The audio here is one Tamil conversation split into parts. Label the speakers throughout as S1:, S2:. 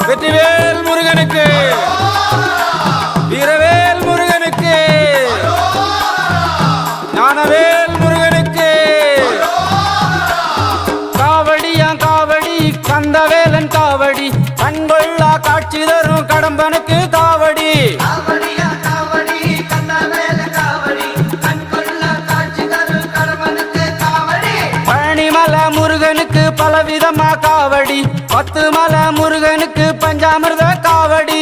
S1: வெற்றிவேல் முருகனுக்கு, வீரவேல் முருகனுக்கு, ஞானவேல் முருகனுக்கு. காவடியாம் காவடி கந்தவேலன் காவடி, கண்கொள்ளா காட்சி தரும் கடம்பனுக்கு காவடி. பழனிமலை முருகனுக்கு பலவிதமா காவடி, 10 மலை முருகனுக்கு பஞ்சாமிர்த காவடி.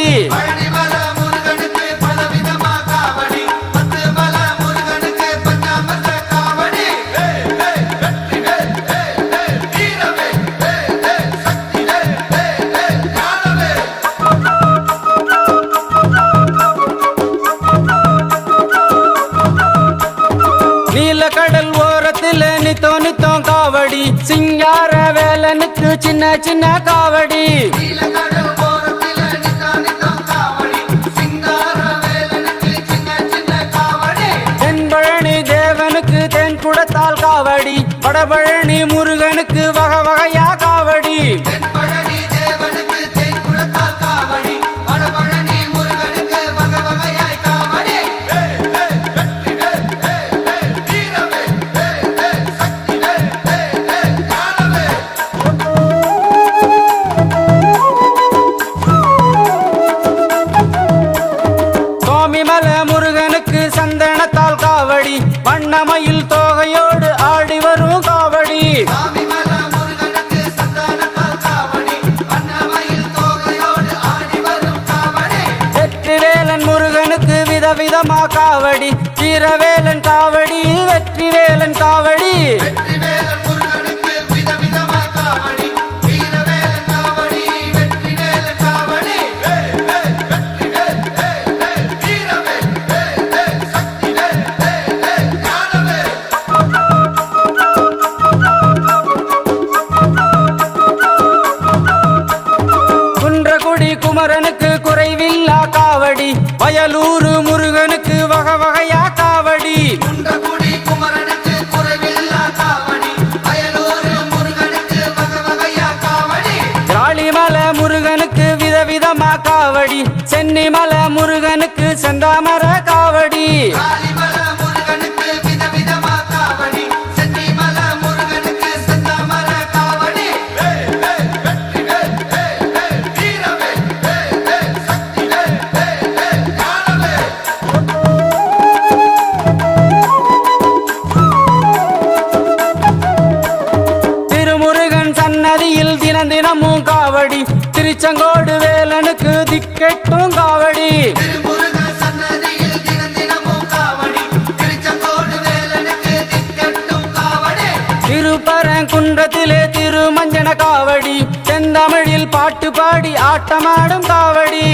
S1: நீலக்கடல் ஓரத்தில் நித்தோம் நித்தோம் காவடி, சிங்கார வேலனுக்கு சின்ன சின்ன காவடி. தென்பழனி தேவனுக்கு தென் குடத்தால் காவடி, வடபழனி முருகனுக்கு வகை வகையா காவடி. முருகனுக்கு சந்தனத்தால் காவடி, வண்ணமயில் தோகையோடு ஆடி வரும் காவடி. வெற்றிவேலன் முருகனுக்கு விதவிதமா காவடி, வீரவேலன் காவடி, வெற்றிவேலன் காவடி. குமரனுக்கு குறைவில்லா காவடி, வயலூர் முருகனுக்கு வகை வகையா காவடி. ராளிமலை முருகனுக்கு விதவிதமா காவடி, சென்னிமலை முருகனுக்கு செந்தாமர காவடி. நதியில் தினம் தினமும் காவடி, திருச்செங்கோடு வேலனுக்கு திக்கெட்டும் காவடி. திருப்பரங்குன்றத்திலே திருமஞ்சன காவடி, செந்தமிழில் பாட்டு பாடி ஆட்டமாடும் காவடி.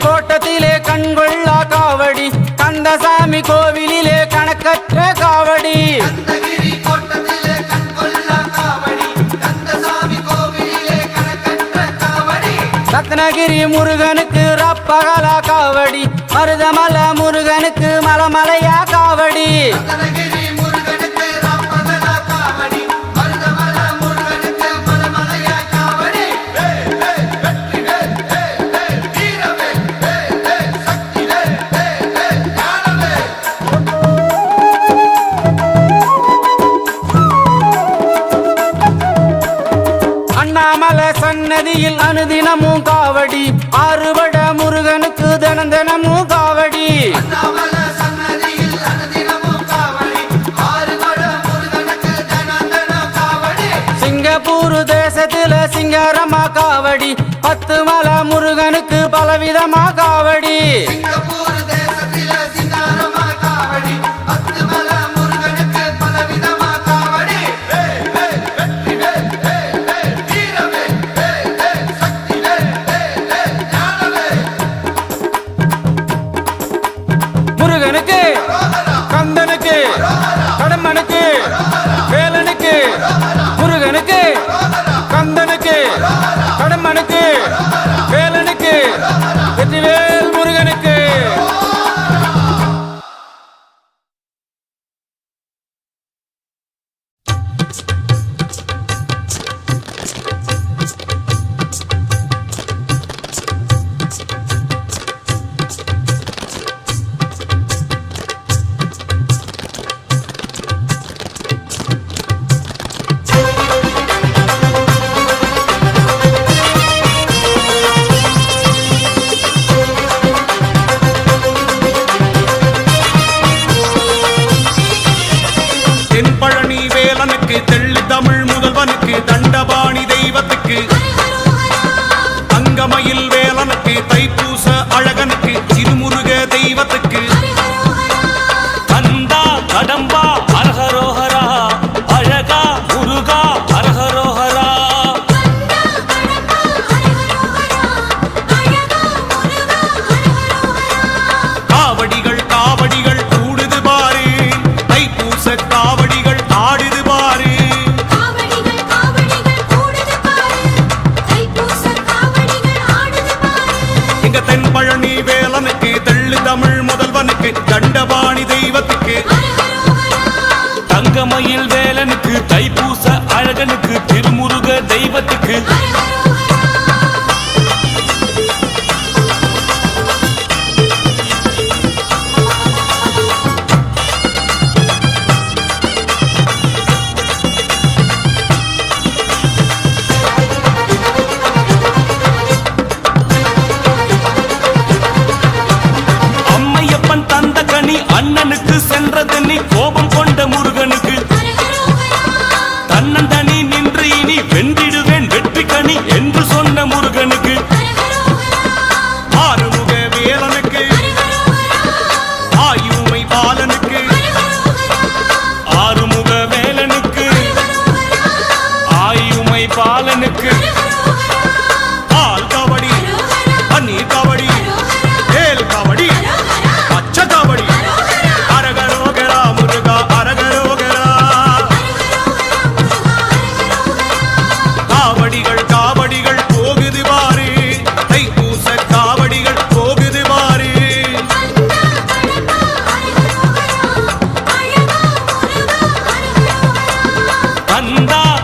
S1: கோட்டத்திலே கண்கொள்ளா காவடி, கந்தசாமி கோவிலிலே கணக்கற்ற காவடி. ரத்னகிரி முருகனுக்கு ரப்பகலா காவடி, மருதமலை முருகனுக்கு மலமலையா காவடி. அண்ணாமலை சன்னதியில் அனுதினமும் காவடி, ஆறுபட முருகனுக்கு தினம் தினமும் காவடி. சிங்கப்பூர் தேசத்தில சிங்காரமா காவடி, 10 மலை முருகனுக்கு பலவிதமா காவடி.
S2: அழகனுக்கு திருமுருக தெய்வத்துக்கு கந்தா கடம்பா அரஹரோஹரா அழகா முருகா அரஹரோஹரா காவடிகள் காவடிகள் கூடுது பாரு தைப்பூச காவடிகள் ஆடுது பாரு எங்க தென்பழனி வேலனுக்கு தெள்ளு தமிழ் முதல்வனுக்கு தண்டபாணி தெய்வத்துக்கு தங்கமயில் வேலனுக்கு தைப்பூச அழகனுக்கு திருமுருக தெய்வத்துக்கு அண்ணனுக்கு சென்றது நீ கோபம் கொண்ட முருகனுக்கு தன்னந்தனி நின்று இனி வென்றிடுவேன் வெற்றி கனி என்று சொன்ன முருகனுக்கு ஆறுமுக வேலனுக்கு ஆயுமை பாலனுக்கு ஆறுமுக வேலனுக்கு ஆயுமை பாலனுக்கு பால் காவடி பன்னீர் காவடி வேல் காவடி பச்சை காவடி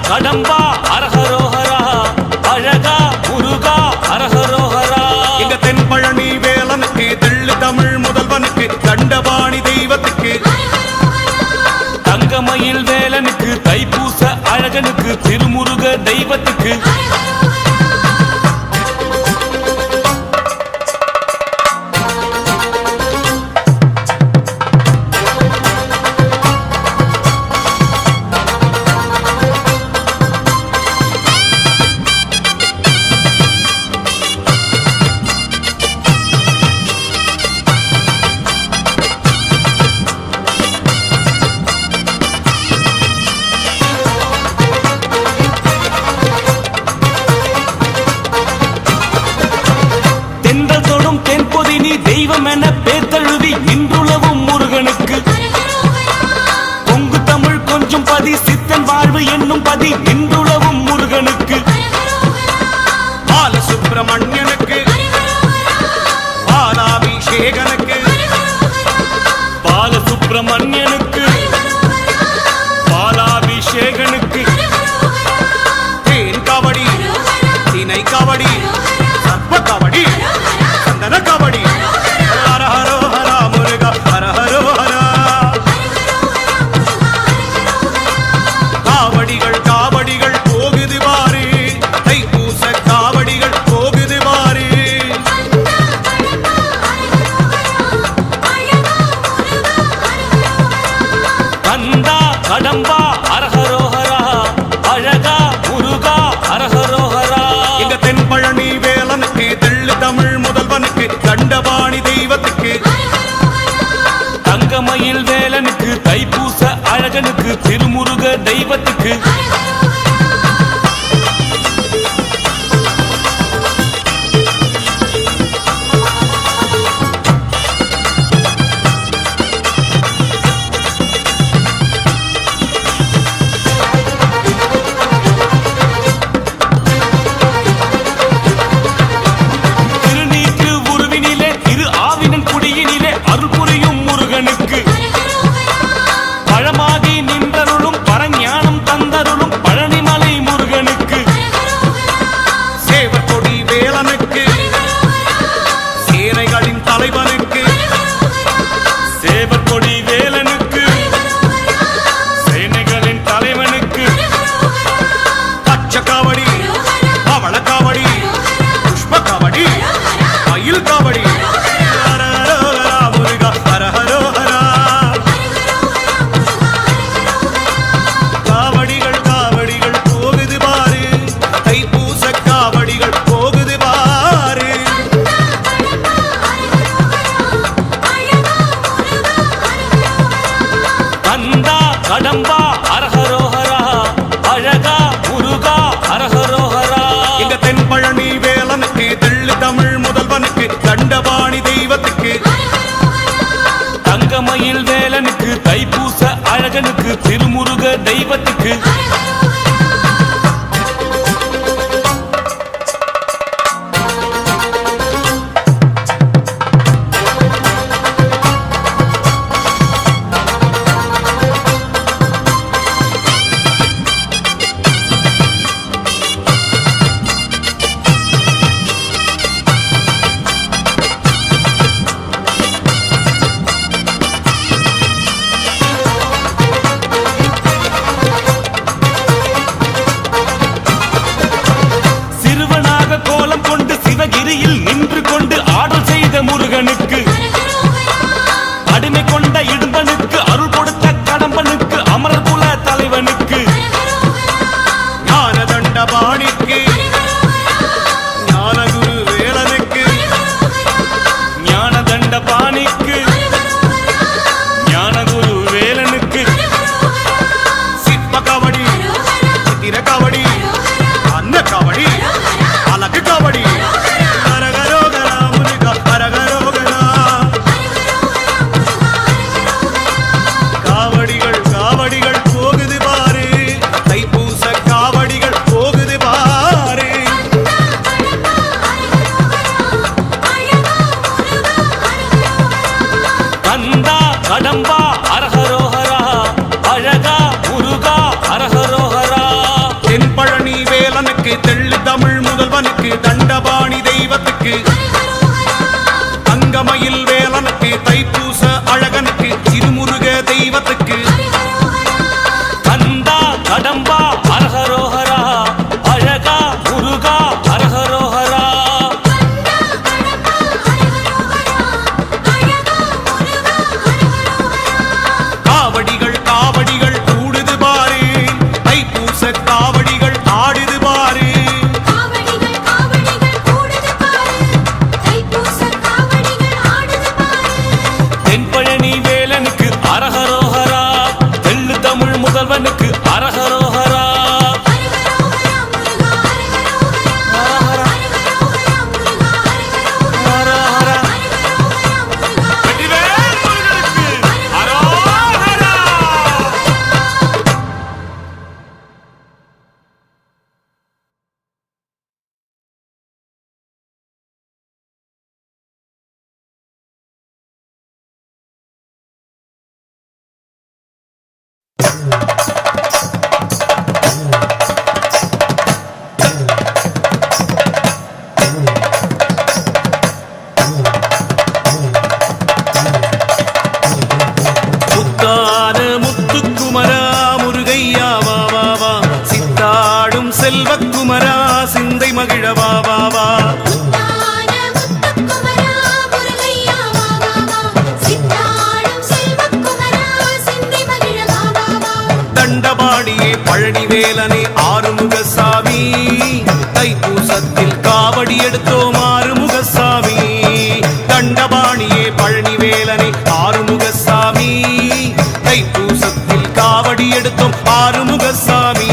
S2: கடம்பா அரஹரோஹரா அழகா முருகா அரஹரோஹரா எங்க தென்பழனி வேலனுக்கு தெள்ளு தமிழ் முதல்வனுக்கு தண்டபாணி தெய்வத்துக்கு தங்கமயில் வேலனுக்கு தைப்பூச அழகனுக்கு திருமுருக தெய்வத்துக்கு தெய்வம் என பேத்தழுதி நின்றுளவும் முருகனுக்கு பொங்கு தமிழ் கொஞ்சம் பதி சித்தன் வாழ்வு என்னும் பதி நின்றுளவும் முருகனுக்கு பாலசுப்பிரமணியனுக்கு பாலாபிஷேகனுக்கு பாலசுப்பிரமணியனுக்கு பாலாபிஷேகனுக்கு தேன் காவடி தினை காவடி சர்ப்ப காவடி சந்தன காவடி கடம்பா அரஹரோஹரா அழகா முருகா அரஹரோஹரா எங்க தென்பழனி வேலனுக்கு தெள்ளு தமிழ் முதல்வனுக்கு தண்டபாணி தெய்வத்துக்கு தங்கமயில் வேலனுக்கு தைப்பூச அழகனுக்கு திருமுருக தெய்வத்துக்கு முருகனுக்கு அடிமை கொண்ட இடும்பனுக்கு அருள் கொடுத்த கடம்பனுக்கு அமரர் குல தலைவனுக்கு ஞான தண்டபாணிக்கு ஞானகுரு வேலனுக்கு ஞான தண்டபாணிக்கு ஞானகுரு வேலனுக்கு சிற்ப கபடி திர கபடி அன்ன கபடி அழகு கபடி கடம்பா அரஹரோஹரா அழகா முருகா அரஹரோஹரா தென்பழனி வேலனுக்கு தெள்ளு தமிழ் முதல்வனுக்கு தண்டபாணி தெய்வத்துக்கு தங்கமயில் வேலனுக்கு தைப்பூச அழகனுக்கு திருமுருக தெய்வத்துக்கு கந்தா கடம்பா அரஹரோஹரா அழகா முருகா அரஹரோஹரா காவடிகள் காவடிகள் கூடுது பாரு தைப்பூச காவடிகள் ஆடுது பாரு தென்பழனி வேலனுக்கு அரஹரோஹரா தெள்ளு தமிழ் முதல்வனுக்கு அரஹரோஹரா செல்வக்குமரா சிந்தை மகிழ வா வா வா தண்டபாணியே பழனி வேலனே ஆறுமுகசாமி தைப்பூசத்தில் காவடி எடுத்தோம் ஆறுமுகசாமி தண்டபாணியே பழனி வேலனே ஆறுமுகசாமி தைப்பூசத்தில் காவடி எடுத்தோம் ஆறுமுகசாமி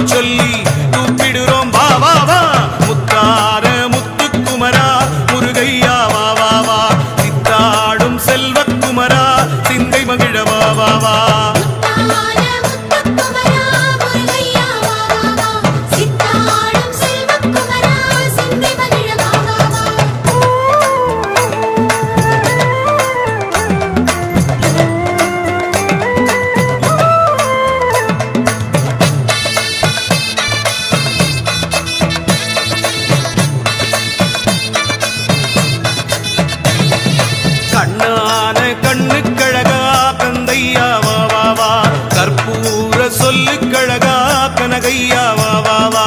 S2: சொல்லி கூப்பிடுறோம் வா வா வா முத்தார முத்துக்குமரா முருகையா வா வா வா சித்தாடும் செல்வக்குமரா சிந்தை மகிழ வா வா வா கண்ணுக்கழகா கந்தையா வா வா வா கற்பூர சொல்லுக்கழகா கனகையா வா வா வா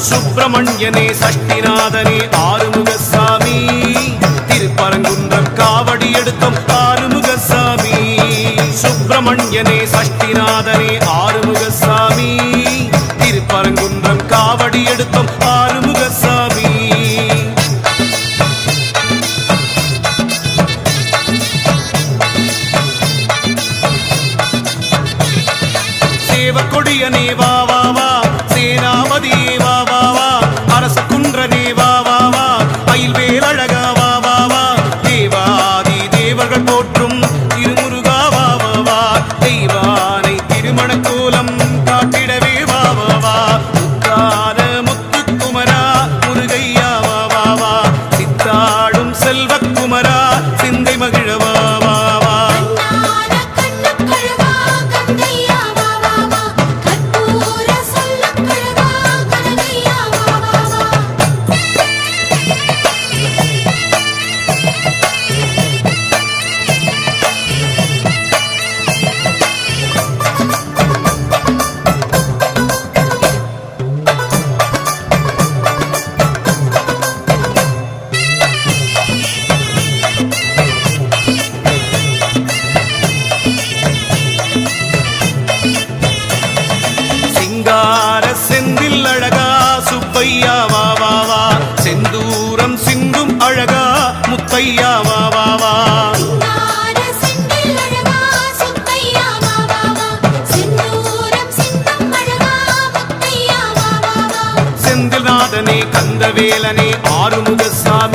S2: சுப்பிரமணியனே சஷ்டிநாதனே ஆறுமுகசாமி திருப்பரங்குன்றம் காவடி எடுத்தோம் ஆறுமுகசாமி சுப்பிரமணியனே சஷ்டிநாதனே ஆறுமுகசாமி திருப்பரங்குன்றம் காவடி எடுத்தோம் ஆறுமுகசாமி சேவக்கொடியனே வா வா வா சேனாபதியே வா வா வா அரச குன்றனே வா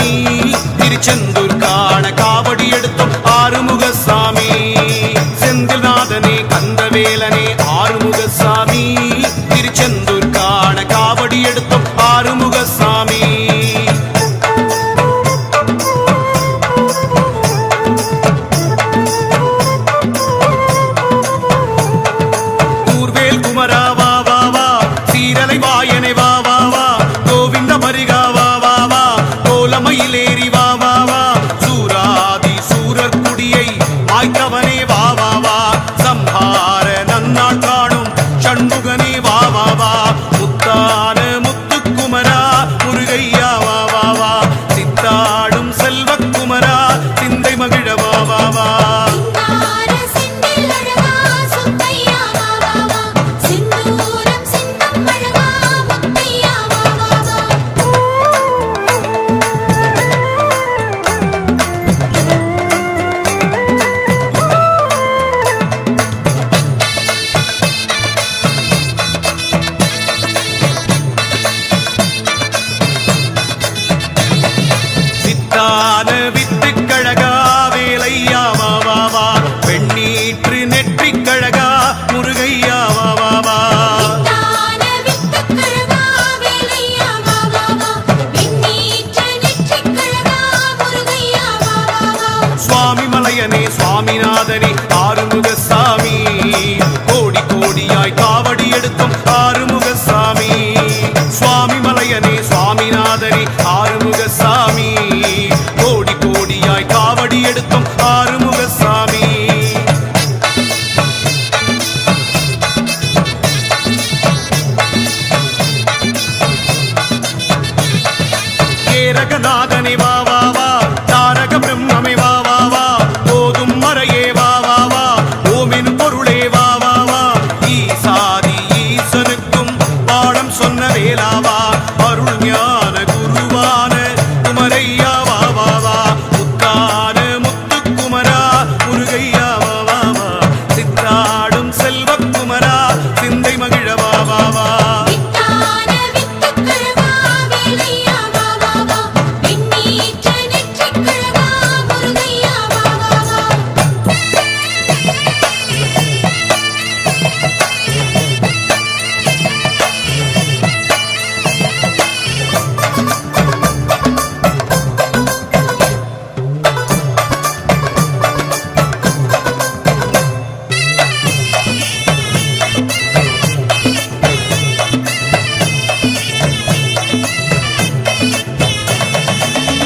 S2: சாமி திருச்செந்தூர் காண காவடி எடுத்தோம் ஆறுமுக சாமி செந்தில்நாதனே கந்தவேலனே ஆறுமுக சாமி திருச்செந்தூர் காண காவடி எடுத்தோம் ஆறுமுக சாமி ஊர்வேல் குமரா வா வா வா சீரலை வாயனை வா வா வா கோவிந்த மரிகா வா வா வா கோலமயிலேறி வா வா வா சூராதி சூரர் குடியை மாய்த்தவனே வா வா வா சம்ஹார நன்னாள் காணும் சண்முகனே வா வா வா முத்தான முத்துக்குமரா முருகையா வா வா வா சித்தாடும் செல்வக்குமரா சிந்தை மகிழ வா வா வா சித்தான வித்துக்கழகா வேலையா வா வா வா பெண்ணீற்று நெற்றிக்கழகா முருகையா வா வா வா சுவாமி மலையனே சுவாமிநாதனே ஆறுமுக சாமி கோடி கோடியாய் காவடி எடுத்தோம் ஆறுமுக சாமி சுவாமி மலையனே சுவாமிநாதனே ஆறுமுக சாமி கோடி கோடியாய் காவடி எடுத்தோம் ஆறுமுக சாமி கேரகநாதனே வா வா வா தாரக பிரம்மமே வா வா வா போதும் மறையே வா வா வா ஓமின் பொருளே வா வா வா ஈசாதி ஈசனுக்கும் பாடம் சொன்ன வேலாவா அருள் ஞான குருவான குமரையா வா வா வா முத்தான முத்துக்குமரா முருகையா வா வா வா சித்தாடும் செல்வக்குமரா சிந்தை மகிழ வா வா வா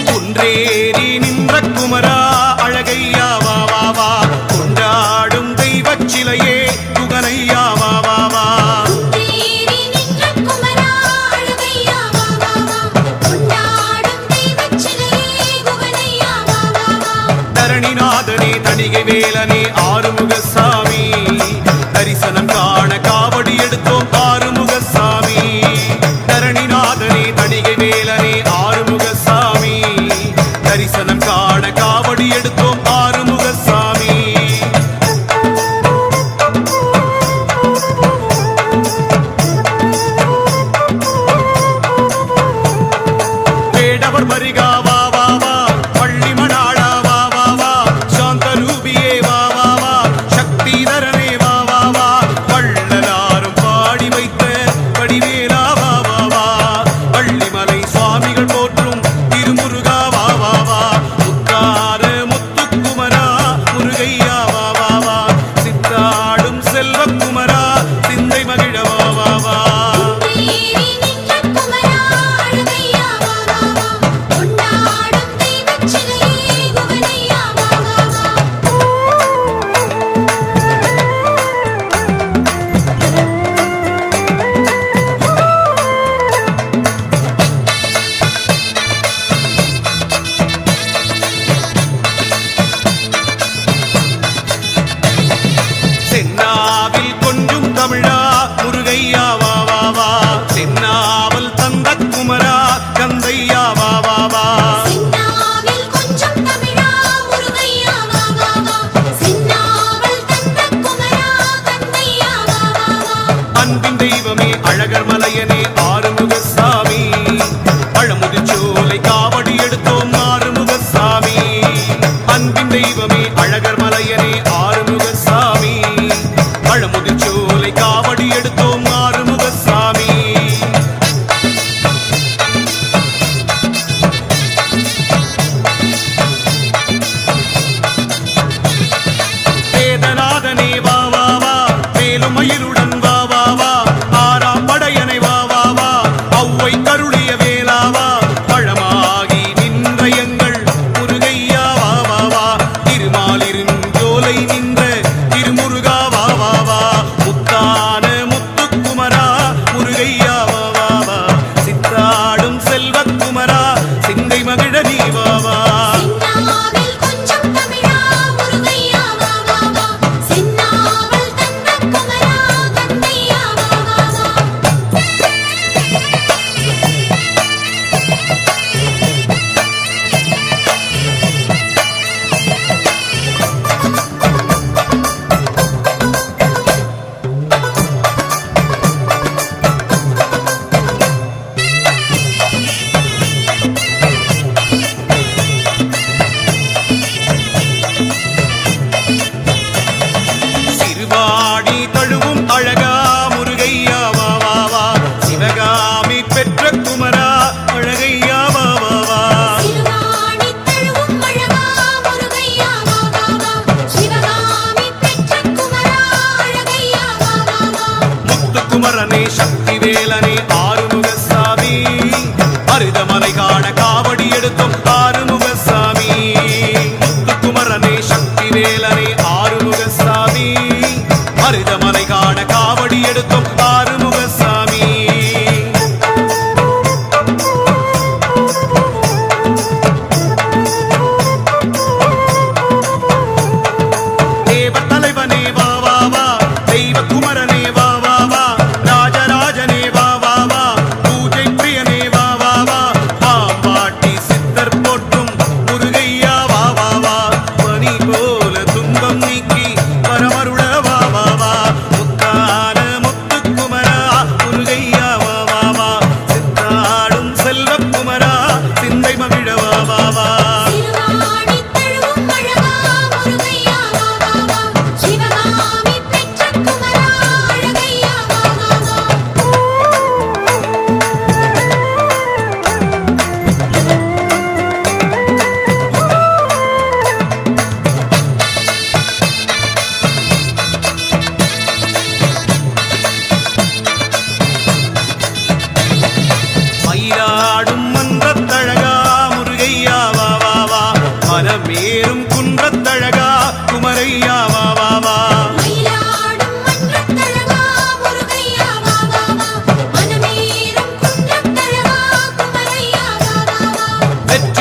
S2: குன்றேறி நின்ற குமரா அழகையா வா வா வா கொண்டாடும் தெய்வச் சிலையே குகனையா வா வா வா தரணிநாதனே தணிகை வேலனே ஆறுமுக சாமி தரிசனம் காண காவடி எடுத்தோம் ஆறுமுக சாமி தரணிநாதனே தணிகை வேலனே ஆறுமுக சாமி தரிசனம் காண காவடி எடுத்தோம் ஆறுமுக சாமி வேடவர் மரிகா வா வா வா பள்ளி மணாளா வா வா வா சாந்த ரூபியே வா வா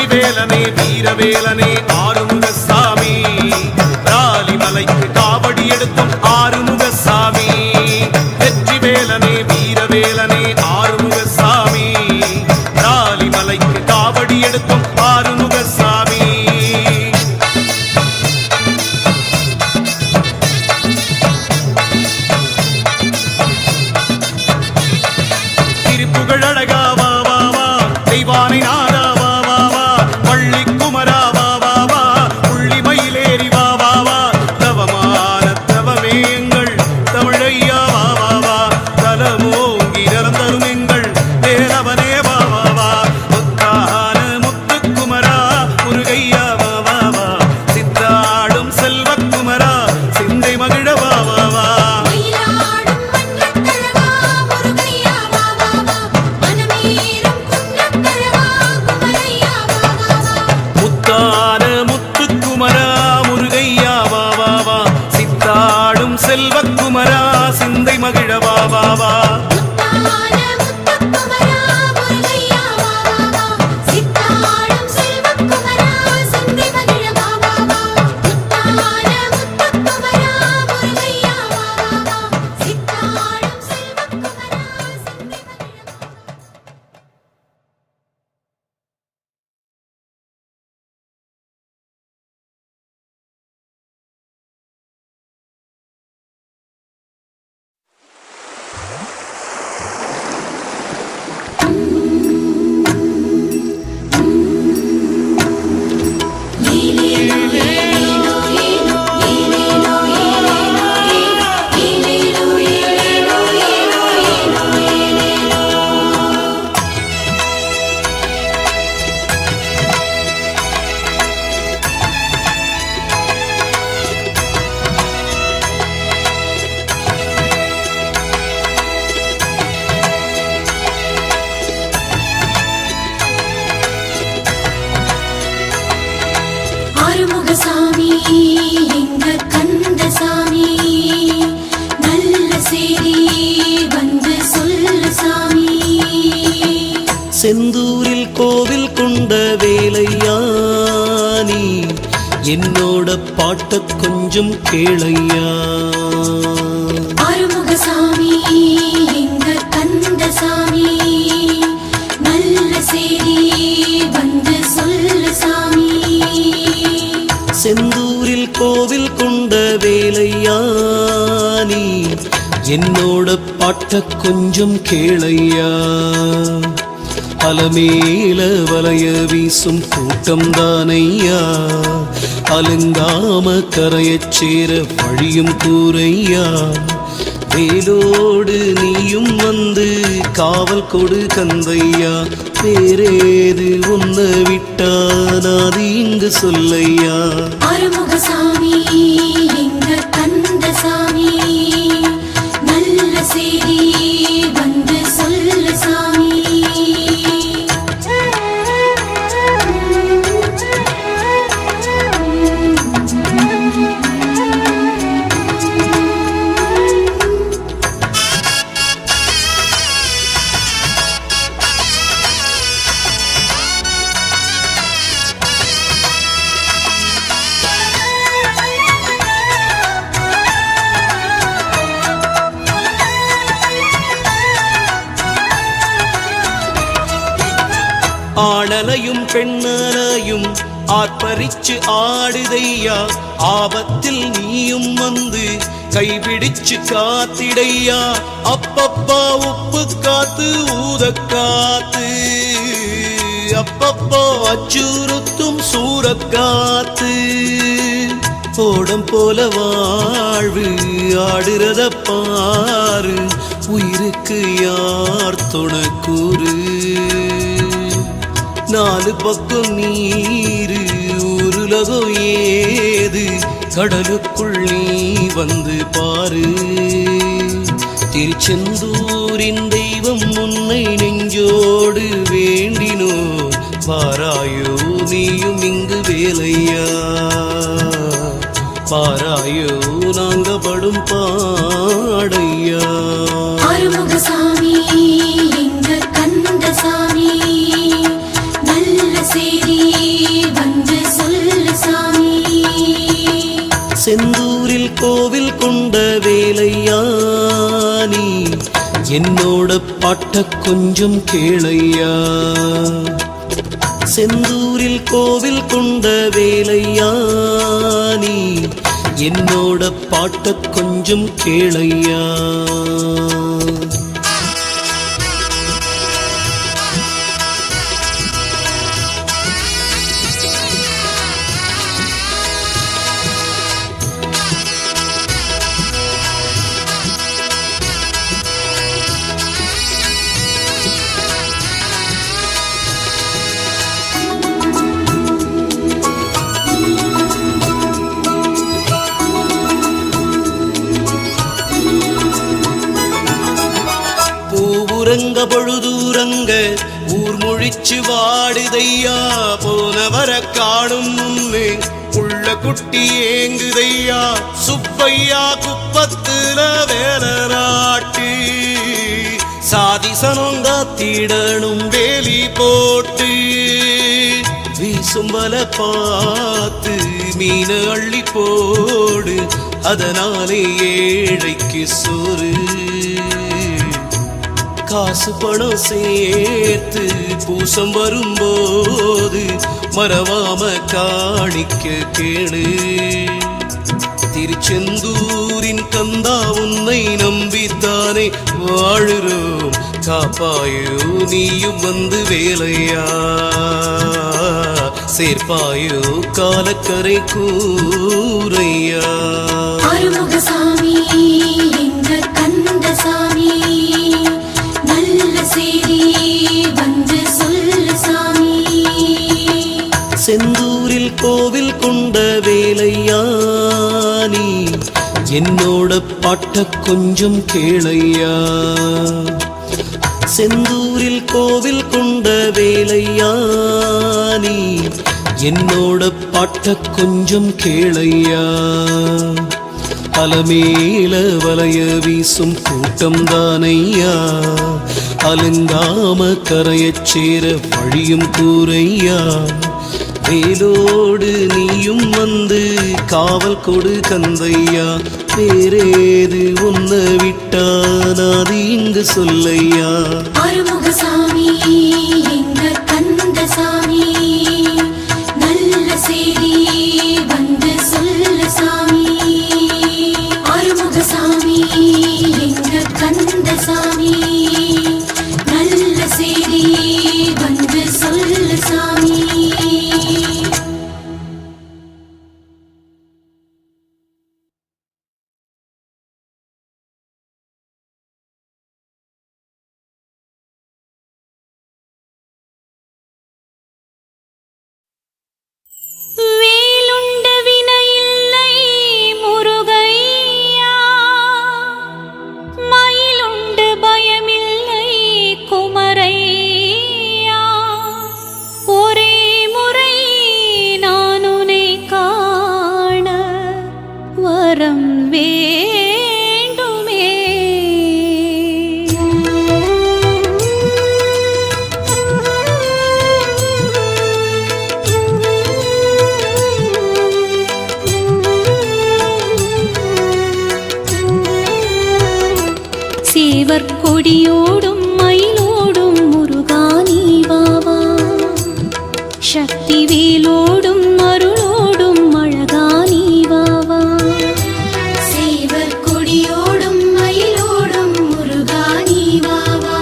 S2: வேலனே வீரவேலனே ஆறுமுகசாமி ராலிமலைக்கு காவடி எடுத்தோம் ஆறுமுகசாமி வெற்றி வேலனே வீரவேலனே ஆறுமுகசாமி ராலிமலைக்கு காவடி எடுத்தோம் ஆறுமுகசாமி திருப்புகழ் அழகா வா வா வா தெய்வானை நாதா வா வா வா பள்ளி குமரா வா வா வா புள்ளி மயிலேறி வா வா வா தவமான தவமேங்கள் தமிழையா வா வா வா தலமோங்கி நிறந்தரும் எங்கள் தேரவனே வா வா வா முத்தான முத்துக்குமரா முருகையா வா வா வா சித்தாடும் செல்வக்குமரா சிந்தை மகிழ வா வா வா முத்தான முத்துக்குமரா முருகையா வா வா வா சித்தாடும் செல்வக்குமரா சிந்தை மகிழ வா வா வா
S3: ஆறுமுகசாமி எங்க கந்தசாமி நல்ல செய்தி வந்து சொல்லு சாமி
S4: செந்தூரில் கோவில் கொண்ட வேலையா நீ என்னோட பாட்ட கொஞ்சம் கேளையா
S3: ஆறுமுகசாமி எங்க கந்தசாமி நல்ல செய்தி வந்து சொல்லு சாமி
S4: செந்தூரில் கோவில் கொண்ட வேலையா நீ என்னோட பாட்ட கொஞ்சம் கேளையா அலமேல வலைய வீசும் கூட்டம் தானையா அலங்காம கரையச் சேர வழியும் கூரையா வேலோடு நீயும் வந்து காவல் கொடு கந்தையா வேறேது உன்ன விட்டா நாது இங்கு சொல்லையா
S3: ஆறுமுகசாமி எங்க கந்தசாமி நல்ல செய்தி வந்து சொல்லு சாமி
S4: ஆணலையும் பெண்ணலையும் ஆர்ப்பரிச்சு ஆடுதையா ஆபத்தில் நீயும் வந்து கைபிடிச்சு காத்திடையா அப்பப்பா உப்பு காத்து ஊதக்காத்து அப்பப்போ அச்சுறுத்தும் சூறக்காத்து ஓடம் போல வாழ்வு ஆடுறத பாரு உயிருக்கு யார் துணக்கூறு நாலு பக்கம் நீரு ஊருலகம் ஏது கடலுக்குள் நீ வந்து பாரு திருச்செந்தூரின் தெய்வம் உன்னை நெஞ்சோடு வேண்டினோ பாராயோ நீயும் இங்கு வேலையா பாராயோ நாங்க படும் பாடையா
S3: ஆறுமுகசாமி எங்க கந்தசாமி நல்ல செய்தி
S4: என்னோட பாட்ட கொஞ்சம் கேளையா. செந்தூரில் கோவில் கொண்ட வேலையா, நீ என்னோட பாட்ட கொஞ்சம் கேளையா. பூவுரங்க பொழுதூரங்க ஊர் முழிச்சு வாடுதையா. போனவர காணும் முன்னே உள்ள குட்டி ஏங்குதையா. சுப்பையா குப்பத்துல வேலை நாட்டு சாதிசனங்காத்திடணும் வேலி போட்டு. வீசும் வல பார்த்து மீன அள்ளி போடு, அதனாலே ஏழைக்கு சோறு. காசு பணம் சேர்த்து பூசம் வரும்போது மறவாம காணிக்க கேளு. திருச்செந்தூரின் கந்தா உன்னை நம்பித்தானே வாழுறோம். காப்பாயோ நீயும் வந்து வேலையா, சேர்ப்பாயோ காலக்கரை கூரையா.
S3: ஆறுமுகசாமி எங்க கந்தசாமி, நல்ல செய்தி வந்து சொல்லு சாமி.
S4: செந்தூரில் கோவில் கொண்ட வேலையா, நீ என்னோட பாட்ட கொஞ்சம் கேளையா. செந்தூரில் கோவில் கொண்ட வேலையா, நீ என்னோட பாட்ட கொஞ்சம் கேளையா. அலமேல வலைய வீசும் கூட்டம் தானையா, அலங்காம கரையச் சேர வழியும் கூரையா. வேலோடு நீயும் வந்து காவல் கொடு கந்தையா. வேறேது ஒன்ன விட்டானாது இங்கு சொல்லையா.
S3: ஆறுமுகசாமி எங்க கந்தசாமி, நல்ல செய்தி வந்து சொல்லு சாமி. ஆறுமுகசாமி எங்க கந்தசாமி, நல்ல செய்தி வந்து சொல்லு சாமி.
S5: வேலுண்ட வினையில்லை முருகையா, மயிலுண்டு பயமில்லை குமரையா. ஒரே முறை நான் உன்னை காண வரம் வேண்டுமே. சேவர் கொடியோடும் மயிலோடும் முருகானி பாபா, சக்தி வேலோடும் அருளோடும் அழகானி பாபா.
S3: சேவர் கொடியோடும் மயிலோடும் முருகானி வாவா,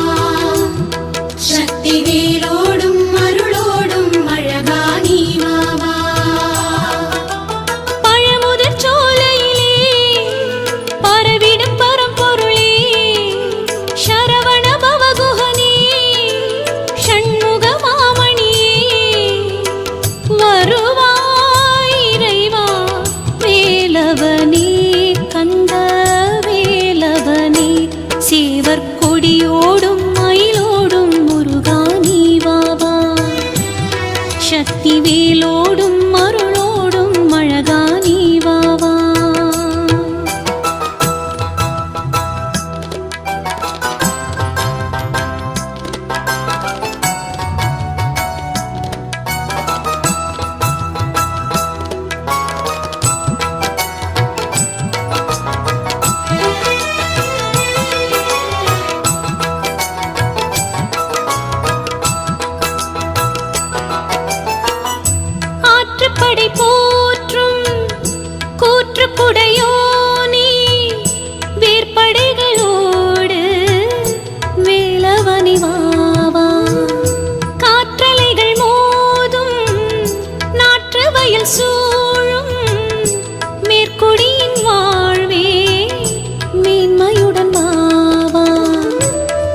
S3: சக்தி வேலோடும் அருளோடும் அழகானி வாவா.
S5: பழமுதிர் சோலையிலே பரவிடும் பரம்பொருளே, சரவண பவகுஹனே ஷண்முக மாமணியே. வருவாய் இறைவா வேலவனே, கந்த வேலவனே. சேவர் கொடியோடும் மயிலோடும் முருகானி வாவா, சக்தி வேலோடும் அருளோடும் அழகானி வாவா. வயல் சூழும் மேற்குடியின் வாழ்வே மேன்மையுடன் வாவா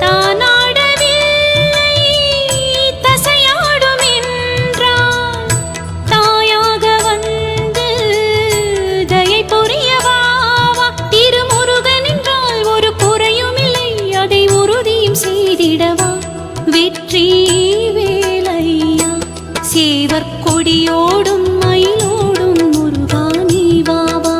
S5: தானாடவில்லை தசையாடும் என்றால் தாயாக வந்து தயை புரிய வாவா திருமுருகன் என்றால் ஒரு குறையும் இல்லை அதை உறுதியும் செய்திடவா வெற்றி வேலையா சேவர் கொடியோடும் மயிலோடும் முருகா நீ வாவா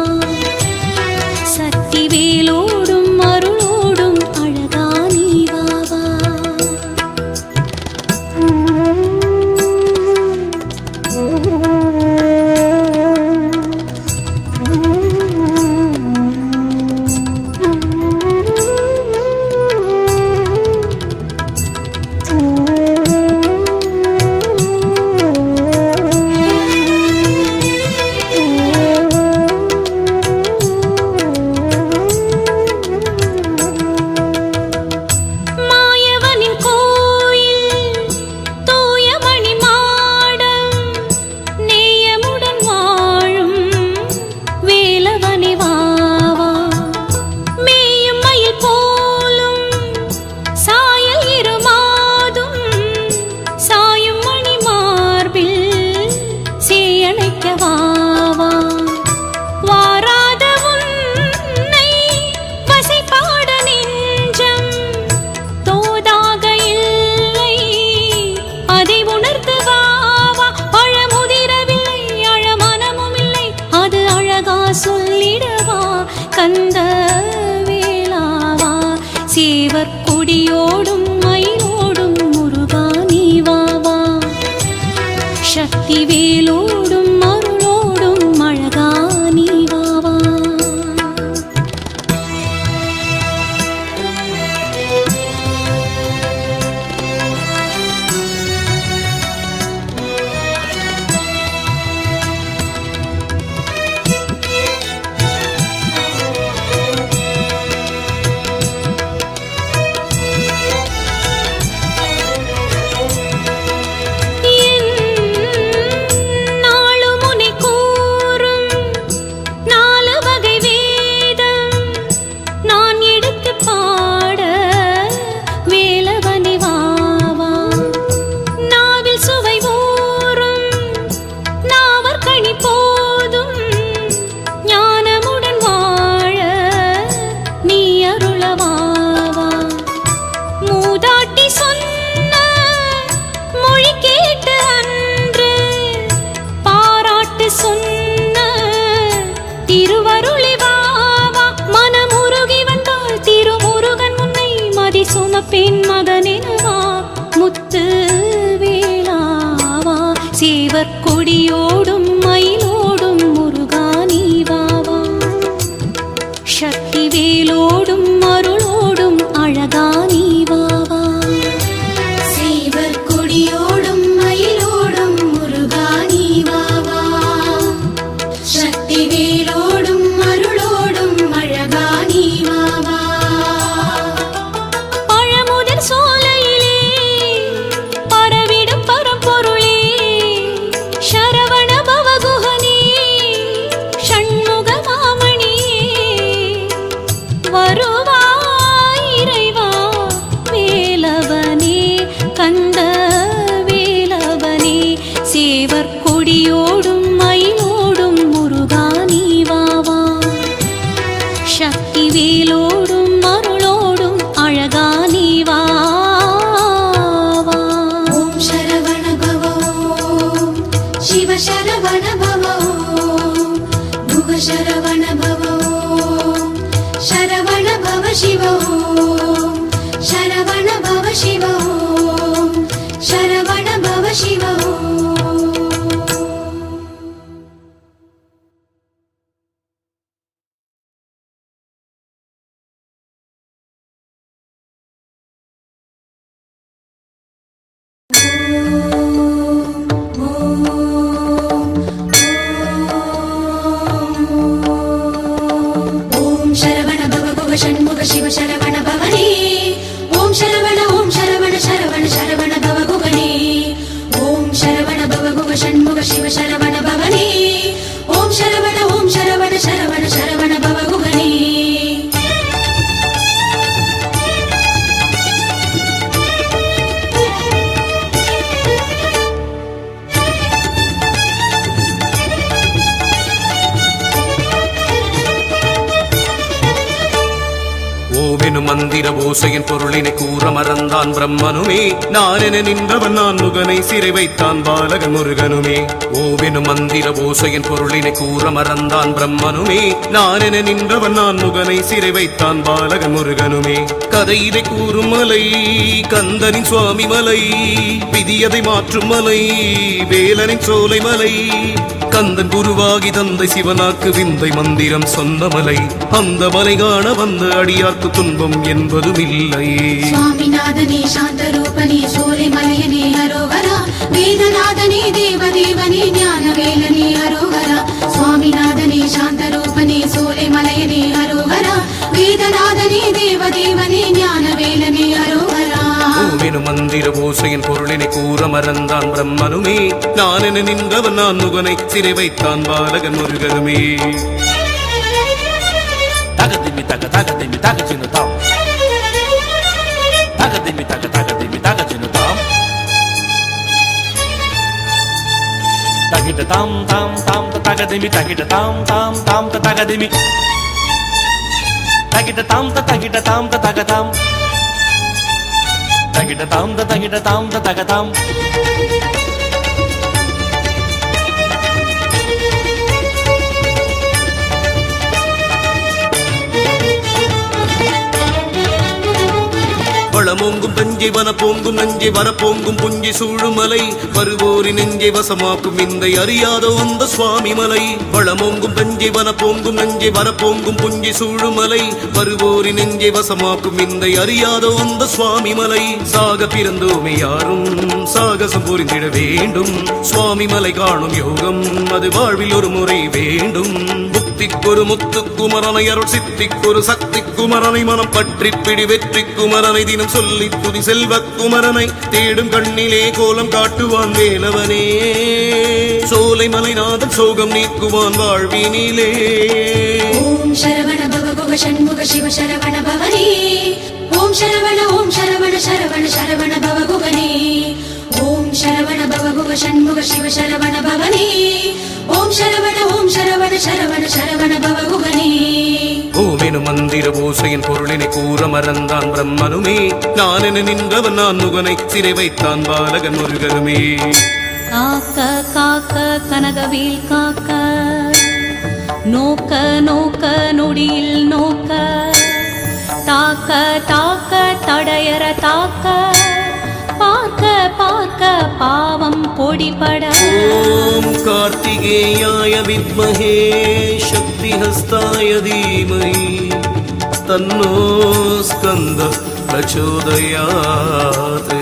S5: சக்தி வேலோடும் அருளோடும் அழகா நீ வாவா மாயவனின் கோயில் தூயமணி மாடம் நேயமுடன் வாழும் வேலவனே வாவா மேயும் மயில் போலும் சாயல் இருமாதும் சாயும் மணி மார்பில் சேயணைக்க வாவா வாராத உன்னை வசைபாட நெஞ்சம் தோதாக இல்லை அதை உணர்த்து வாவா பழமுதிரவில்லை அழமனமும் இல்லை அது அழகா சொல்லிடவா கந்த வேளாவா சேவர் கொடியோடும் மயிலோடும் முருகா நீ வாவா சக்தி வேலோடும் அருளோடும் அழகா நீ வாவா நாளும் உனை கூறும் நாலு வகை வேதம் நான் எடுத்து பாட வேலவனே வாவா நாவில் சுவை ஊறும் நாவற்கனி போதும் ஞானமுடன் வாழ நீ அருளவாவா மூதாட்டி சொன்ன மொழி கேட்டு அன்று பாராட்டு சொன்ன திருவருளி வாவா மனமுருகி வந்தால் திருமுருகன் முன்னை மதி சுமப்பேன் மகனெனவா முத்து வேளாவா சேவர் கொடியோடும் மயிலோடும் முருகா நீ வாவா சக்தி வேலோடும் அருளோடும் அழகா நீ வாவா
S3: சேவர் கொடியோடும் மயிலோடும் முருகா நீ வாவா சக்தி வேலோடும் அருளோடும் அழகா நீ வாவா
S5: பழமுதிர் சோலையிலே பரவிடும் பரம்பொருளே சரவண பவகுஹனே ஷண்முக மாமணியே வருவாய் இறைவா வேலவனே கந்த வேலவனே சேவர் கொடியோடும் மயிலோடும் முருகா நீ வாவா சக்தி வேலோடும் அருளோடும் அழகா நீ வாவா
S3: ஓம் சரவண பவ ஓம் சிவ சரவண பவ ஓம் குக சரவண பவ ஓம் சரவண பவ சிவ ஓம் சரவண பவ சிவ ஓம் சரவண பவ சிவ ஓம் ஓம் சரவண பவ குக ஷண்முக சிவ சரவண
S2: மந்திர ஓசையின் பொருளினை கூற மறந்தான் பிரம்மனுமே நானென நின்றவன் நான் முகனை சிறை வைத்தான் பாலகன் முருகனுமே ஓவெனும் மந்திர ஓசையின் பொருளினை கூற மறந்தான் பிரம்மனுமே நானென நின்றவன் நான் முகனை சிறை வைத்தான் பாலகன் முருகனுமே கதை இதை கூறும் மலை கந்தனின் சுவாமி மலை விதியதை மாற்றும் மலை வேலனின் சோலை மலை கந்தன் குருவாகி தந்தை சிவனாக்கு விந்தை மந்திரம் சொன்ன மலை அந்த மலை காண வந்த அடியார்க்கு துன்பம் என்பதும் இல்லை
S3: சுவாமிநாதனே சாந்த ரூபனே சோலை மலையனே அரோகரா வேதநாதனே தேவதேவனே ஞான வேலனே அரோகரா சுவாமிநாதனே சாந்த ரூபனே சோலை மலையனே அரோகரா வேதநாதனே தேவதேவனே ஞான வேலனே அரோகரா
S2: ஓமெனும் மந்திர ஓசையின் பொருளினை கூற மறந்தான் பிரம்மனுமே நானென நின்றவன் நான் முகனை சிறை வைத்தான் பாலகன் முருகனுமே
S6: தகதிமி தக தகதிமி தக சின்னதாம் தகதிமி தக தகதிமி தக சின்னதாம் தகிட தாம் தாம் தாம் தகதிமி தகிட தாம் தாம் தாம் தகதிமி தகிட தாம் தகிட தாம் தகதாம் தகிட தாம் தகதாம்
S2: வளமோங்கும் தஞ்சை வனப்போங்கும் நஞ்சை வரப்போங்கும் புஞ்சி சூழுமலை வருவோரி நெஞ்சை வசமாக்கும் விந்தை அறியாத வந்த சுவாமி மலை வளமோங்கும் தஞ்சை வனப்போங்கும் நஞ்சை வரப்போங்கும் புஞ்சி சூழுமலை வருவோரி நெஞ்சை வசமாக்கும் விந்தை அறியாத வந்த சுவாமி மலை சாக பிறந்தோமே யாரும் சாகசம் புரிந்திட வேண்டும் சுவாமி மலை காணும் யோகம் அது வாழ்வில் ஒரு முறை வேண்டும் புத்திக்கொரு முத்து குமரனை அருள் சித்திக்கொரு சக்தி குமரனை மனம் பற்றி பிடி வெற்றி குமரனை தினம் சொல்லி துதி செல்வ குமரனை தேடும் கண்ணிலே கோலம் காட்டுவான் வேலவனே சோலை மலைநாதன் சோகம் நீக்குவான் வாழ்வினிலே
S3: ஓம் சரவண பவ குக சண்முக சிவ சரவண பவனே ஓம் சரவண சரவண சரவண பவ குகனே ஓம் சரவண பவ குக சண்முக சிவ சரவண பவனே ஓம் சரவண சரவண பவ குகனே
S2: ஓமெனும் மந்திர ஓசையின் பொருளினை கூற மறந்தான் பிரம்மனுமே நானென நின்றவன் நான் முகனை சிறை வைத்தான் பாலகன் முருகனுமே
S5: காக்க காக்க கனகவேல் காக்க நோக்க நோக்க நொடியில் நோக்க தாக்க தாக்க தடையற தாக்க பார்க்க பார்க்க பாவம் பொடிபட
S2: ஓம் கார்த்திகேயாய வித்மஹே சக்தி ஹஸ்தாய தீமஹி தன்னோ ஸ்கந்த பிரச்சோதயாத்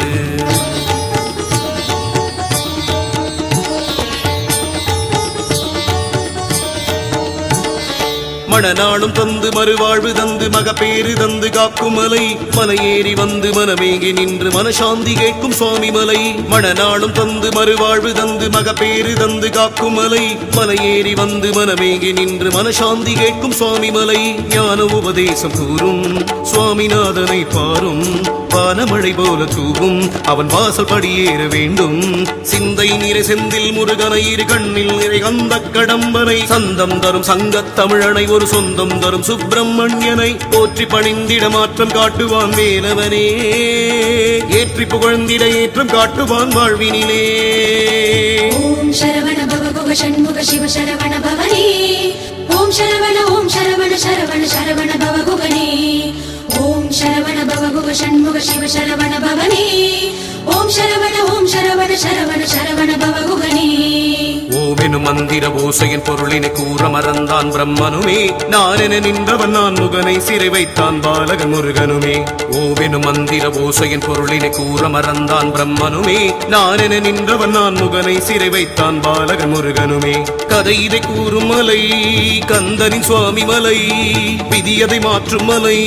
S2: மணநாளும் தந்து மறுவாழ்வு தந்து மகப்பேறு தந்து காக்கும் மலை மலையேறி வந்து மனமேகி நின்று மனசாந்தி கேட்கும் சுவாமி மலை மணநாளும் தந்து மறுவாழ்வு தந்து மகப்பேறு தந்து காக்கும் மலை மலையேறி வந்து மனமேகி நின்று மனசாந்தி கேட்கும் சுவாமி மலை ஞான உபதேசம் கூறும் சுவாமிநாதனை பாரும் வானமழை போல தூவும் அவன் வாசல் படியேற வேண்டும் சிந்தை நிறை செந்தில் முருகனை இரு கண்ணில் நிறை கந்த கடம்பனை சந்தம் தரும் சங்கத் தமிழனை ஒரு சொந்தம் தரும் சுப்பிரமணியனை போற்றி பணிந்திட மாற்றம் காட்டுவான் வேலவனே ஏற்றி புகழ்ந்திட ஏற்றம் காட்டுவான் வாழ்வினிலே
S3: ஓம் சரவண பவ குக சண்முக சிவ சரவண பவனே ஓம் சரவண சரவண பவ குகனே ஓம் சரவண பவ குக சண்முக சிவ சரவண பவனே ஓம் சரவண சரவண பவ குகனே
S2: ஓவெனும் மந்திர ஓசையின் பொருளினை கூற மறந்தான் பிரம்மனுமே நானென நின்றவன் நான் முகனை சிறை வைத்தான் பாலகன் முருகனுமே ஓவெனும் மந்திர ஓசையின் பொருளினை கூற மறந்தான் பிரம்மனுமே நானென நின்றவன் நான் முகனை சிறை வைத்தான் பாலகன் முருகனுமே கதை இதை கூறும் மலை கந்தனின் சுவாமி மலை விதியதை மாற்றும் மலை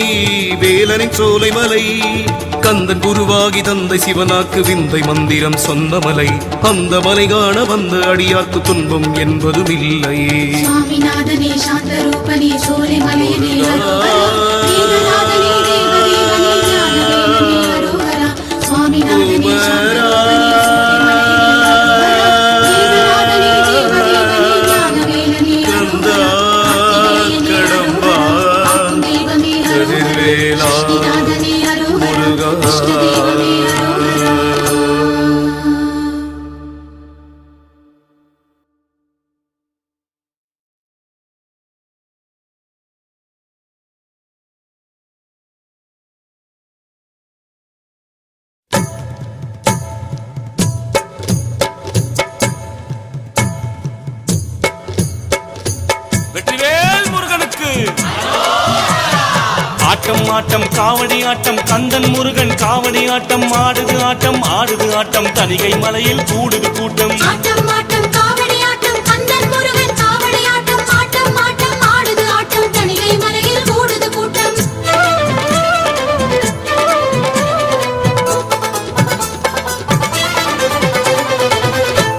S2: வேலனின் சோலை மலை கந்தன் குருவாகி தந்தை சிவனாக்கு விந்தை மந்திரம் சொன்ன மலை அந்த மலை காண வந்த அடியார்க்கு துன்பம் என்பதும் இல்லை
S3: சுவாமிநாதனே சாந்த ரூபனே சோலை மலையனே அரோகரா வேதநாதனே தேவதேவனே ஞான வேலனே அரோகரா சுவாமிநாதனே சாந்த ரூபனே சோலை மலையனே அரோகரா வேதநாதனே தேவதேவனே ஞான வேலனே அரோகரா தெய்வமே அரோகரா
S6: ஆட்டம் ஆட்டம் காவடி ஆட்டம் கந்தன் முருகன் காவடி ஆட்டம் ஆடுது ஆட்டம் ஆடுது ஆட்டம் தணிகை மலையில் கூடுது கூட்டம்
S3: ஆட்டம் ஆட்டம் காவடி ஆட்டம் கந்தன் முருகன் காவடி ஆட்டம் ஆட்டம் ஆட்டம் ஆடுது ஆட்டம் தணிகை மலையில் கூடுது கூட்டம்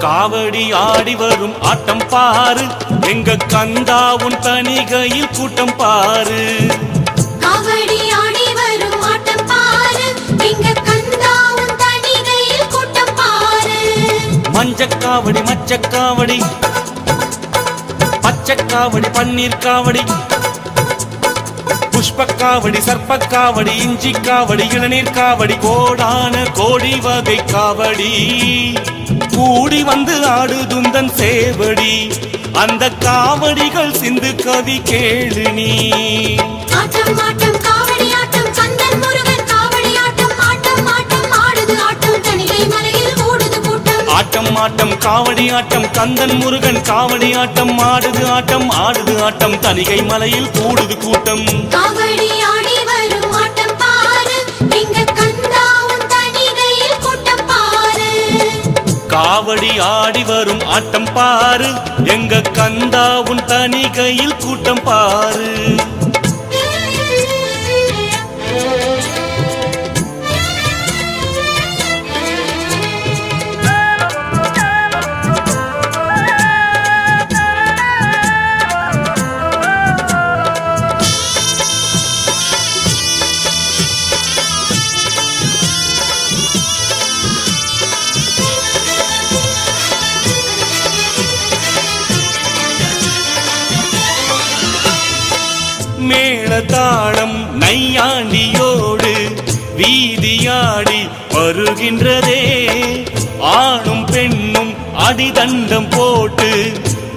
S6: காவடி ஆடி வரும் ஆட்டம் பாரு எங்க கந்தா உன் தணிகையில் கூட்டம் பாரு
S3: காவடி ஆடி வரும் ஆட்டம் பாரு எங்க கந்தா உன் தணிகையில் கூட்டம் பாரு
S6: மஞ்சக்காவடி மச்சக்காவடி பச்சக்காவடி பன்னீர் காவடி புஷ்பக்காவடி சர்ப்பக்காவடி இஞ்சி காவடி இளநீர் காவடி கோடான கோடி வகை காவடி கூடி வந்து ஆடுதுந்தன் சேவடி அந்த காவடிகள் சிந்து கவி கேளு நீ
S3: ஆட்டம் ஆட்டம் காவடி ஆட்டம் கந்தன் முருகன் காவடி ஆட்டம் ஆட்டம் ஆட்டம் ஆடுது ஆட்டம் தணிகை மலையில் கூடுது கூட்டம்
S6: ஆட்டம் ஆட்டம் காவடி ஆட்டம் கந்தன் முருகன் காவடி ஆட்டம் ஆடுது ஆட்டம் ஆடுது ஆட்டம் தணிகை மலையில் கூடுது கூட்டம்
S3: காவடி ஆடி வரும் ஆட்டம் பாரு எங்க கந்தா உன் தணிகையில் கூட்டம் பாரு
S6: காவடி ஆடி வரும் ஆட்டம் பாரு எங்க கந்தா உன் தணிகையில் கூட்டம் பாரு மேளதாளம் நையாண்டியோடு வீதியாடி வருகின்றதே ஆணும் பெண்ணும் அடிதண்டம் போட்டு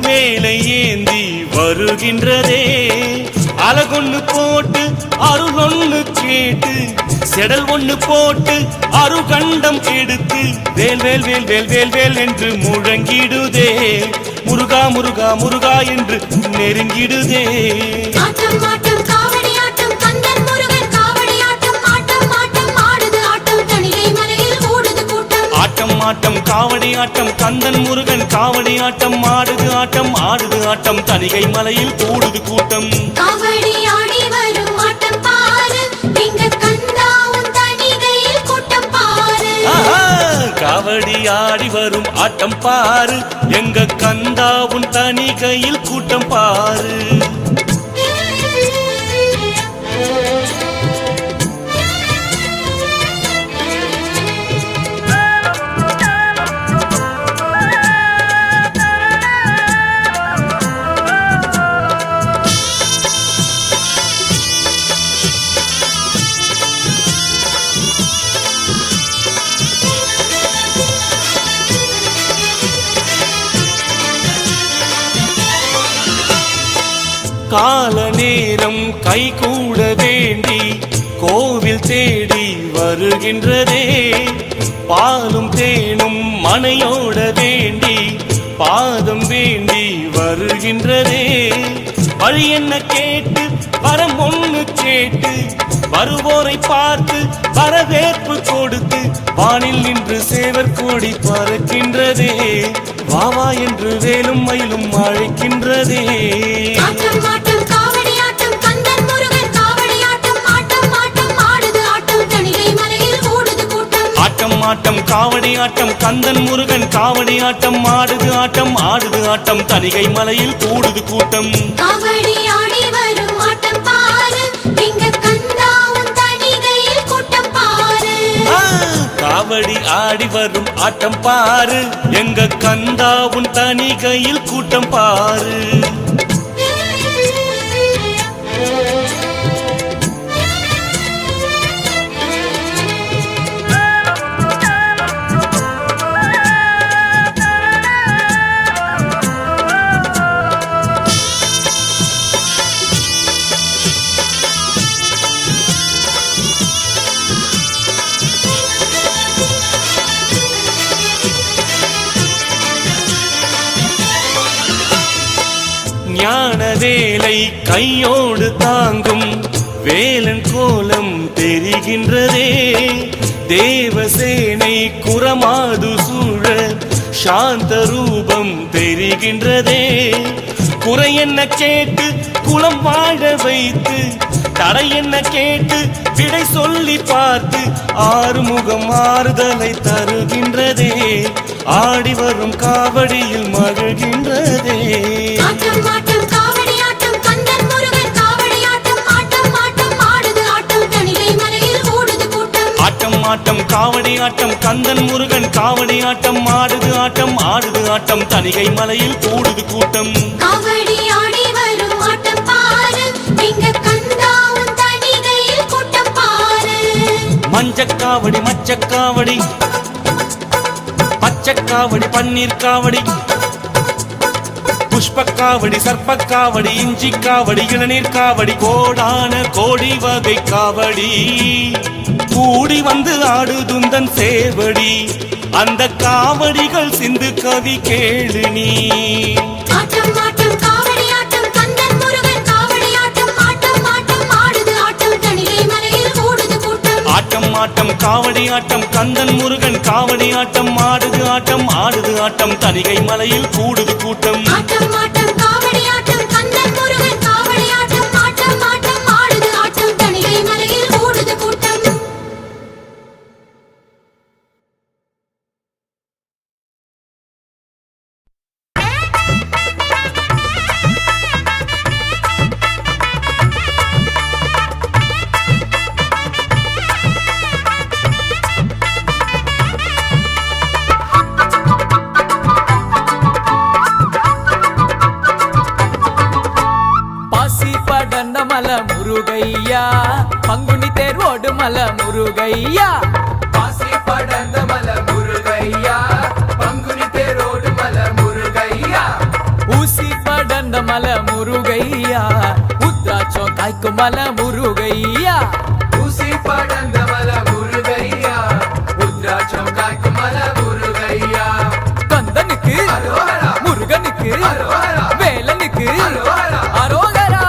S6: வேலை ஏந்தி வருகின்றதே அழகொன்னு போட்டு அருளொன்னு கேட்டு செடல் ஒண்ணு போட்டு அருகண்டம் எடுத்து வேல் வேல் வேல் வேல் வேல் வேல் என்று முழங்கிடுதே முருகா முருகா முருகா என்று நெருங்கிடுதே
S3: ஆட்டம் ஆட்டம் காவடி ஆட்டம் கந்தன் முருகன் காவடி ஆட்டம் ஆட்டம் ஆட்டம் ஆடுது ஆட்டம் தணிகை மலையில் கூடுது கூட்டம்
S6: ஆட்டம் ஆட்டம் காவடி ஆட்டம் கந்தன் முருகன் காவடி ஆட்டம் ஆடுது ஆட்டம் ஆடுது ஆட்டம் தணிகை மலையில் கூடுது கூட்டம்
S3: காவடி ஆடி வரும் ஆட்டம் பாரு எங்க கந்தா உன் தணிகையில் கூட்டம் பாரு
S6: ஆஹா, காவடி ஆடி வரும் ஆட்டம் பாரு எங்க கந்தா உன் தணிகையில் கூட்டம் பாரு கால நேரம் கை கூட வேண்டி கோவில் தேடி வருகின்றதே பாலும் தேனும் மனையோட வேண்டி பாதம் வேண்டி வருகின்றதே வழி என்ன கேட்டு வரம் ஒண்ணு கேட்டு வருவோரை பார்த்து வரவேற்பு கொடுத்து வானில் நின்று சேவர் கோடி பறக்கின்றதே வாவா என்று வேலும் மயிலும் அழைக்கின்றதே
S3: ஆட்டம் ஆட்டம் காவடி ஆட்டம் கந்தன் முருகன் காவடி ஆட்டம் ஆட்டம் ஆட்டம் ஆடுது ஆட்டம் தணிகை மலையில் கூடுது கூட்டம்
S6: ஆட்டம் ஆட்டம் காவடி ஆட்டம் கந்தன் முருகன் காவடி ஆட்டம் ஆடுது ஆட்டம் ஆடுது ஆட்டம் தணிகை மலையில் கூடுது கூட்டம்
S3: காவடி ஆடி வரும் ஆட்டம் பாரு எங்க கந்தா உன் தணிகையில் கூட்டம் பாரு
S6: ஆ, காவடி ஆடி வரும் ஆட்டம் பாரு எங்க கந்தா உன் தணிகையில் கூட்டம் பாரு ஞான வேலை கையோடு தாங்கும் வேலன் கோலம் தெரிகின்றதே தேவசேனை குரமாது சூழ சாந்த ரூபம் தெரிகின்றதே குறை என்ன கேட்டு குலம் வாழ வைத்து தடை என்ன கேட்டு விடை சொல்லி பார்த்து ஆறுமுகம் ஆறுதலை தருகின்றதே ஆடி வரும் காவடியில் மகிழ்கின்றதே
S3: ஆட்டம் ஆட்டம் காவடி ஆட்டம் கந்தன் முருகன் காவடி ஆட்டம் ஆட்டம் ஆட்டம் ஆடுது ஆட்டம் தணிகை மலையில் ஓடுது கூட்டம்
S6: ஆட்டம் ஆட்டம் காவடி ஆட்டம் கந்தன் முருகன் காவடி ஆட்டம் ஆடுது ஆட்டம் தணிகை மலையில் கூடுது கூட்டம்
S3: காவடி ஆடி வரும் ஆட்டம் பாரு இங்க கந்தாவும் தணிகையில் கூட்டம் பாரு
S6: மஞ்சக்காவடி மச்சக்காவடி பச்சக்காவடி பன்னீர் காவடி புஷ்பக்காவடி சர்ப்பக்காவடி இஞ்சி காவடி இளநீர் காவடி கோடான கோடி வகை காவடி கூடி வந்து ஆடுதுந்தன் சேவடி அந்த காவடிகள் சிந்து கவி கேளு நீ
S3: ஆட்டம் ஆட்டம் காவடி ஆட்டம் கந்தன் முருகன் காவடி ஆட்டம் ஆட்டம் ஆட்டம் ஆடுது ஆட்டம் தணிகை மலையில் ஓடுது கூட்டம்
S6: ஆட்டம் ஆட்டம் காவடி ஆட்டம் கந்தன் முருகன் காவடி ஆட்டம் ஆடுது ஆட்டம் தணிகை மலையில் கூடுது கூட்டம்
S3: ஆட்டம் ஆட்டம் காவடி ஆட்டம் கந்தன் முருகன் காவடி ஆட்டம் ஆட்டம் ஆட்டம் ஆடுது ஆட்டம் தணிகை மலையில் ஓடுது கூட்டம்
S1: மல முருகையா பங்குனி தேர்வோடு மல முருகையா
S7: பாசி படந்த மல முருகையா பங்குனி தேரோடு மல முருகையா
S1: ஊசி படந்த மல முருகையா உத்ராட்சம் காய்க்கும் மல முருகையா
S7: ஊசி படந்த மல முருகையா உத்ராட்சம் காய்க்கும் மல முருகையா
S1: கந்தனுக்கு
S7: அரோகரா
S1: முருகனுக்கு
S7: அரோகரா
S1: வேலனுக்கு
S7: அரோகரா
S1: அரோகரா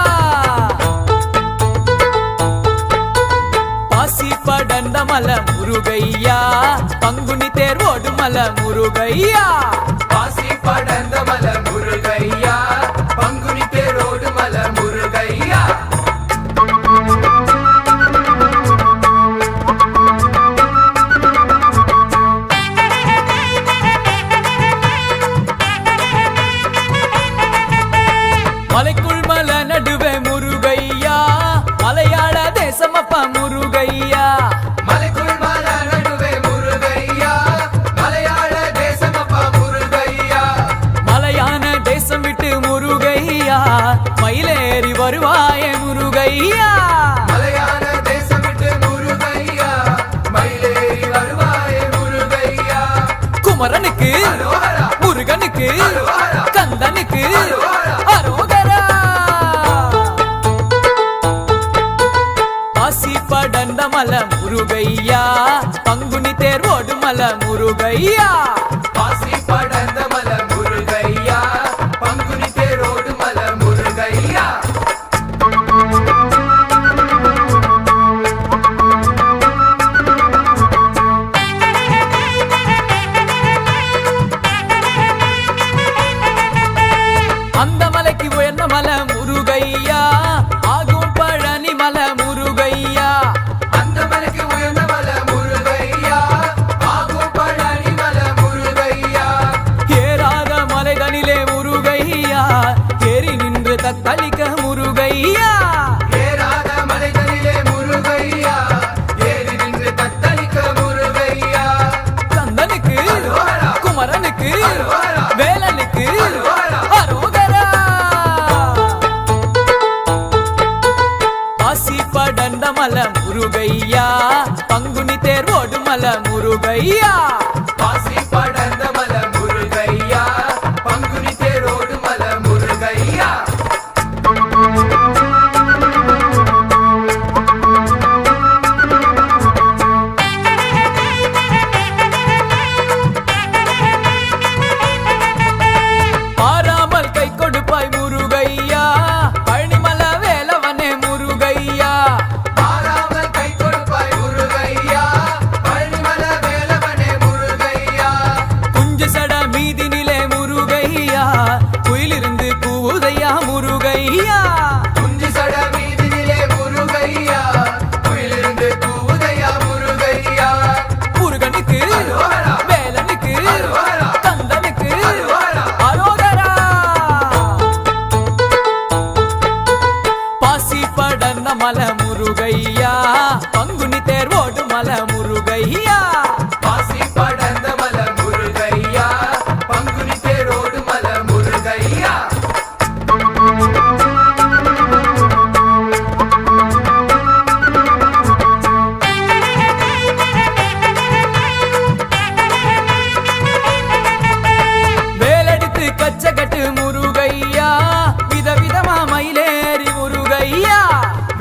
S1: பாசி படந்த மல முருகையா பங்குனி தேர்வோடு மல முருகையா
S7: பாசி படந்த மல முருகையா பங்குனி தேரோடு மல முருகையா
S1: மலைக்குள் மல நடுவே முருகையா மலையாள தேசமப்பா முருகையா
S7: மலைக்குள் மல நடுவே முருகையா மலையாள தேசமப்பா முருகையா
S1: மலையான தேசம் விட்டு முருகையா மயிலேறி வருவாயே முருகையா
S7: மலையாள தேசம் விட்டு முருகையா மயிலேறி வருவாயே முருகையா
S1: குமரனுக்கு
S7: அரோகரா
S1: முருகனுக்கு
S7: அரோகரா
S1: கந்தனுக்கு
S7: அரோகரா
S1: அரோகரா பாசி படந்த மல முருகையா பங்குனி தேர்வோடு மல முருகையா
S7: பாசி படந்த மல முருகையா பங்குனி தேரோடு மல முருகையா
S1: அந்த மலைக்கு உயர்ந்த மல முருகையா ஆகும் பழனி மல முருகையா
S7: அந்த மலைக்கு உயர்ந்த மல முருகையா ஆகும் பழனி மல முருகையா
S1: ஏறாத மலைதனிலே முருகையா ஏறி நின்று தத்தளிக்க முருகையா
S7: ஏறாத மலைகளிலே முருகையா ஏறி நின்று தத்தளிக்க முருகையா
S1: கந்தனுக்கு
S7: அரோகரா
S1: குமரனுக்கு
S7: அரோகரா
S1: வேலனுக்கு
S7: அரோகரா
S1: அரோகரா பாசி படந்த மல முருகையா பங்குனி தேர்வோடு மல முருகையா
S7: பாசி படந்த மல முருகையா பங்குனி தேரோடு மல முருகையா
S1: பாராமல் கை கொடுப்பாய் முருகையா மல முருகையா பங்குனி தேர் ஓடு மல முருகையா
S7: பாசி படர்ந்த மல முருகையா பங்குனி தேரோடு மல முருகையா
S1: வேலெடுத்து கச்சகட்டு முருகையா விதவிதமா மயிலேறி முருகையா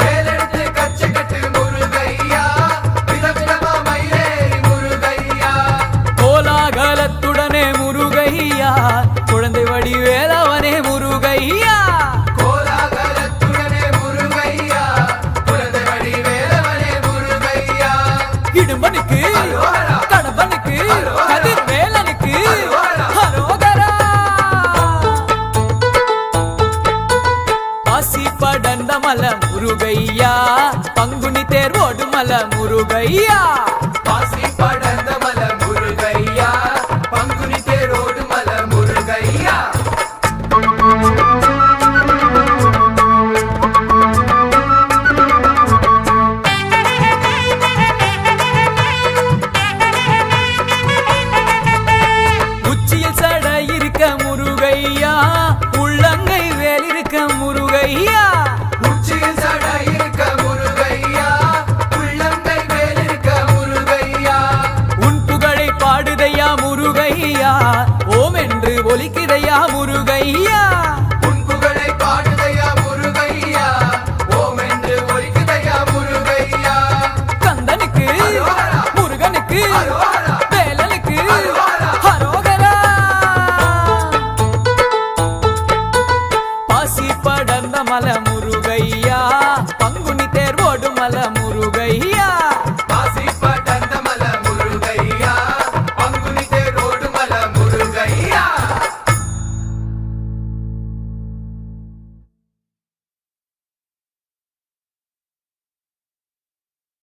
S7: வேலெடுத்து கச்சக்கட்டு முருகையா விதவிதமா மயிலேறி முருகையா
S1: கோலாகலத்துடனே முருகையா குழந்தை வடிவேலவனே முருகையா
S7: கோலாகலத்துடனே முருகையா குழந்தை வடிவேலவனே முருகையா
S1: இடும்பனுக்கு
S7: அரோகரா.
S1: கடம்பனுக்கு
S7: அரோகரா.
S1: கதிர்வேலனுக்கு
S7: அரோகரா.
S1: அரோகரா. பாசி படர்ந்த மல முருகையா பங்குனி தேர் ஓடு மல முருகையா
S7: பாசி படர்ந்த மல முருகையா பங்குனி தேரோடு மல முருகையா
S1: உச்சியில் சட இருக்க முருகையா உள்ளங்கை வேல் இருக்க முருகையா
S7: உச்சியில் சட இருக்க முருகையா உள்ளங்கை மேல் இருக்க முருகையா
S1: உன் புகழை பாடுதையா முருகையா ஓம் என்று ஒலிக்குதையா முருகையா
S7: உன் புகழை பாடுதையா முருகையா ஓம் என்று ஒலிக்குதையா முருகையா
S1: கந்தனுக்கு
S7: அரோகரா.
S1: முருகனுக்கு
S7: அரோகரா.
S1: வேலனுக்கு
S7: அரோகரா.
S1: அரோகரா. பாசி படர்ந்த மல முருகையா